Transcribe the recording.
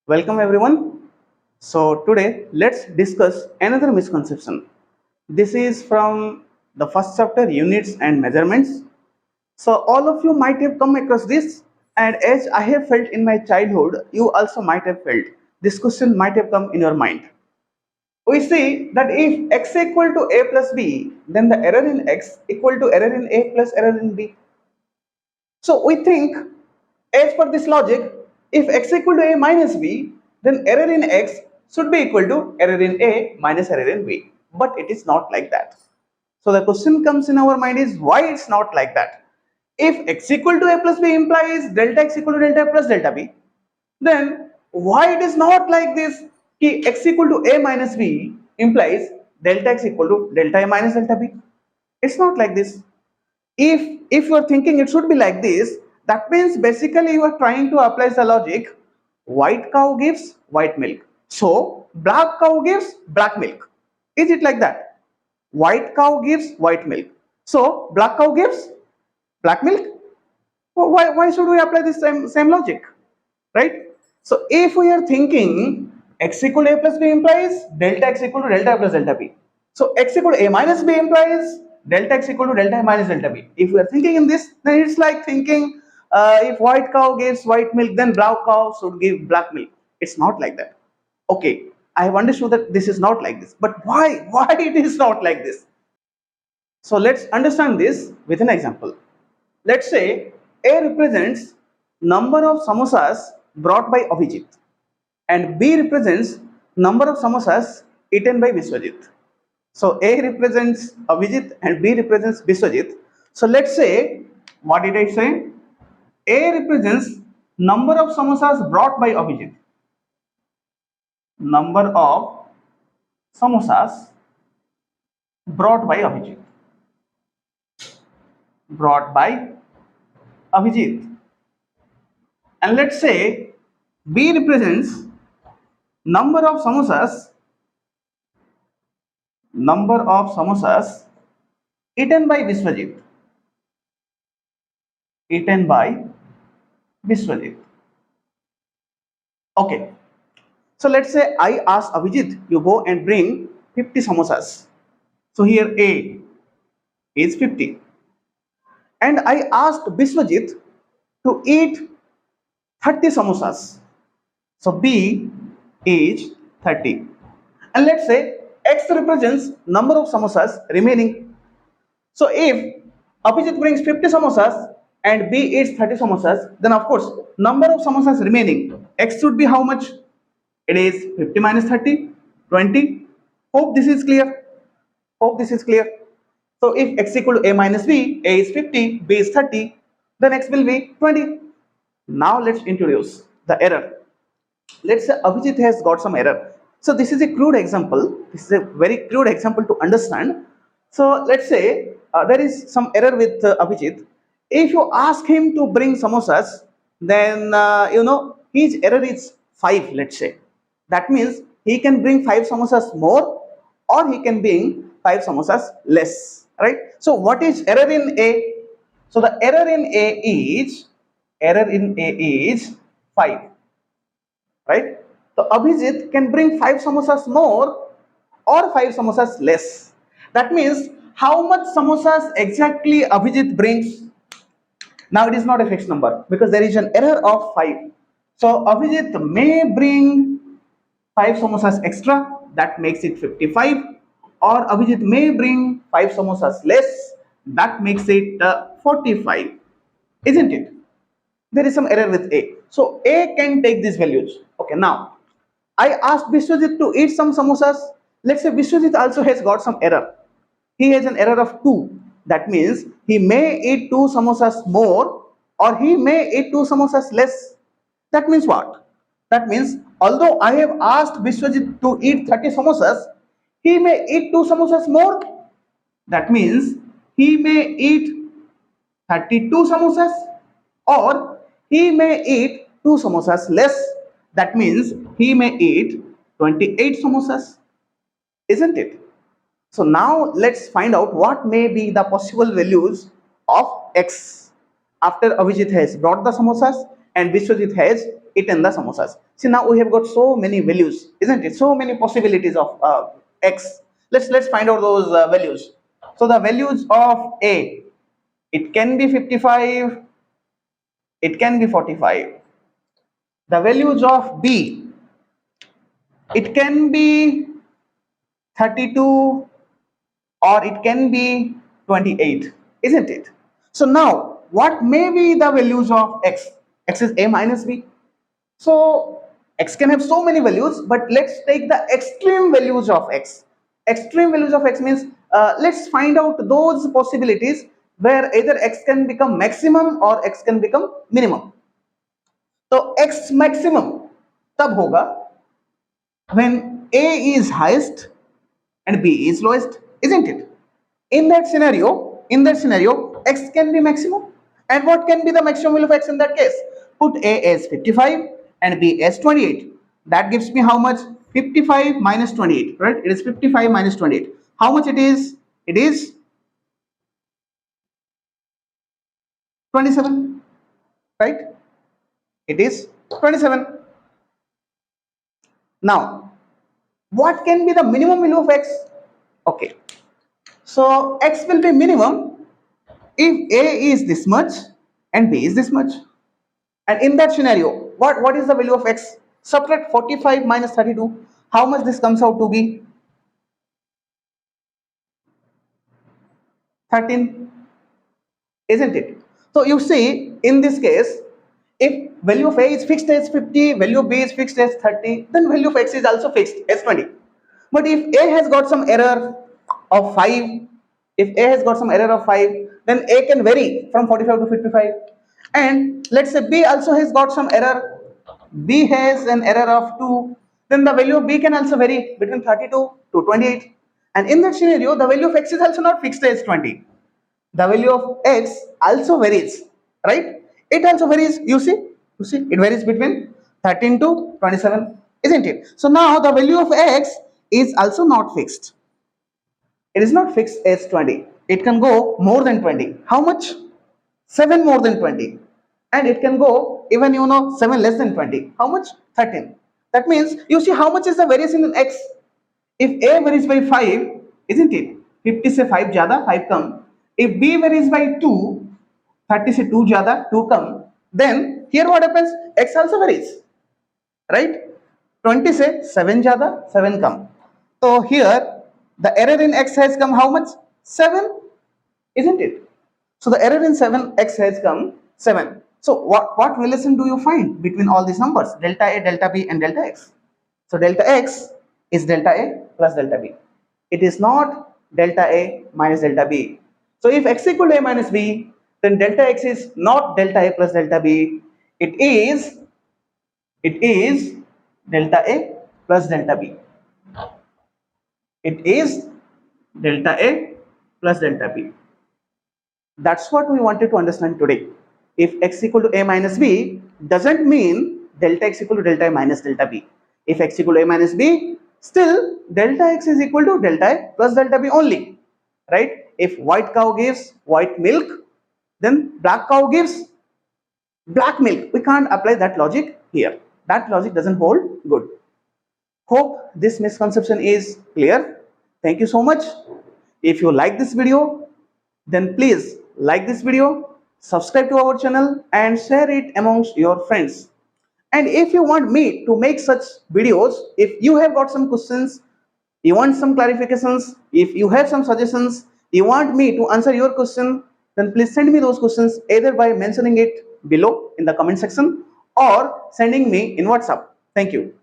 Welcome everyone. So today let's discuss another misconception. This is from the first chapter, units and measurements. So all of you might have come across this, and as I have felt in my childhood, you also might have felt this question might have come in your mind. We see that if x equal to a plus b, then the error in x equal to error in a plus error in b. So we think, as per this logic, if x equal to a minus b, then error in x should be equal to error in a minus error in b. But it is not like that. So the question comes in our mind is why it's not like that. If x equal to a plus b implies delta x equal to delta a plus delta b, then why it is not like this? Ki x equal to a minus b implies delta x equal to delta a minus delta b. It's not like this. If you are thinking it should be like this, that means basically you are trying to apply the logic: white cow gives white milk, so black cow gives black milk. Is it like that? White cow gives white milk, so black cow gives black milk. Why should we apply this same logic, right? So if we are thinking x equal to a plus b implies delta x equal to delta a plus delta b, so x equal to a minus b implies delta x equal to delta a minus delta b. If we are thinking in this, then it's like thinking if white cow gives white milk, then black cow should give black milk. It's not like that. Okay, I have understood that this is not like this, but why it is not like this? So let's understand this with an example. Let's say A represents number of samosas brought by Abhijit, and B represents number of samosas eaten by Biswajit. So A represents Abhijit and B represents Biswajit. So let's say, what did I say? A represents number of samosas brought by Abhijit. Number of samosas brought by Abhijit. Brought by Abhijit. And let's say B represents number of samosas eaten by Biswajit. Eaten by Biswajit. Okay. So let's say I ask Abhijit, you go and bring 50 samosas. So here A is 50. And I asked Biswajit to eat 30 samosas. So B is 30. And let's say X represents number of samosas remaining. So if Abhijit brings 50 samosas and B eats 30 samosas, then of course number of samosas remaining, X should be how much? It is 50 minus 30, 20. Hope this is clear. Hope this is clear. So if X equal to A minus B, A is 50, B is 30, then X will be 20. Now let's introduce the error. Let's say Abhijit has got some error. So this is a crude example. This is a very crude example to understand. So let's say there is some error with Abhijit. If you ask him to bring samosas, then his error is 5. Let's say that means he can bring 5 samosas more, or he can bring 5 samosas less. Right? So what is error in A? So the error in A is 5. Right? So Abhijit can bring 5 samosas more or 5 samosas less. That means how much samosas exactly Abhijit brings. Now it is not a fixed number because there is an error of 5. So Abhijit may bring 5 samosas extra, that makes it 55, or Abhijit may bring 5 samosas less, that makes it 45, isn't it? There is some error with A. So A can take these values. Okay, now I asked Biswajit to eat some samosas. Let's say Biswajit also has got some error. He has an error of 2. That means he may eat 2 samosas more, or he may eat 2 samosas less. That means what? That means although I have asked Biswajit to eat 30 samosas, he may eat 2 samosas more. That means he may eat 32 samosas, or he may eat 2 samosas less. That means he may eat 28 samosas, isn't it? So now let's find out what may be the possible values of X after Abhijit has brought the samosas and Vishwajit has eaten the samosas. See, now we have got so many values, isn't it? So many possibilities of x. Let's find out those values. So the values of A, it can be 55, it can be 45. The values of B, it can be 32 or it can be 28, isn't it? So now, what may be the values of x? X is A minus B. So x can have so many values, but let's take the extreme values of x. Extreme values of x means let's find out those possibilities where either x can become maximum or x can become minimum. So x maximum tab hoga when A is highest and B is lowest, isn't it? In that scenario, x can be maximum. And what can be the maximum value of x in that case? Put A as 55 and B as 28. That gives me how much? 55 minus 28, right? It is 55 minus 28. How much it is? It is 27, right? It is 27. Now, what can be the minimum value of x? Okay, so x will be minimum if A is this much and B is this much. And in that scenario, what is the value of x? Subtract 45 minus 32. How much this comes out to be? 13, isn't it? So you see, in this case, if value of A is fixed as 50, value of B is fixed as 30, then value of x is also fixed as 20. But if A has got some error of 5, if A has got some error of 5, then A can vary from 45 to 55. And let's say B also has got some error, B has an error of 2, then the value of B can also vary between 32 to 28. And in that scenario, the value of x is also not fixed as 20. The value of x also varies, right? It also varies, you see, it varies between 13 to 27, isn't it? So now the value of x is also not fixed. It is not fixed as 20. It can go more than 20. How much? 7 more than 20. And it can go even 7 less than 20. How much? 13. That means you see how much is the variation in x. If A varies by 5, isn't it? 50 से 5 ज़्यादा 5 कम. If B varies by 2, 30 से 2 ज़्यादा 2 कम, then here what happens? X also varies, right? 20 से 7 ज़्यादा 7 कम. So here the error in x has come how much? 7, isn't it? So the error in 7x has come 7. So what relation do you find between all these numbers? Delta A, delta B and delta x. So delta x is delta A plus delta B. It is not delta A minus delta B. So if x equal to A minus B, then delta x is not delta A plus delta B. It is delta A plus delta B. It is delta A plus delta B. That's what we wanted to understand today. If x equal to A minus B doesn't mean delta x equal to delta A minus delta B. If x equal to A minus B, still delta x is equal to delta A plus delta B only, right? If white cow gives white milk, then black cow gives black milk. We can't apply that logic here. That logic doesn't hold good. Hope this misconception is clear. Thank you so much. If you like this video, then please like this video, subscribe to our channel and share it amongst your friends. And if you want me to make such videos, if you have got some questions, you want some clarifications, if you have some suggestions, you want me to answer your question, then please send me those questions either by mentioning it below in the comment section or sending me in WhatsApp. Thank you.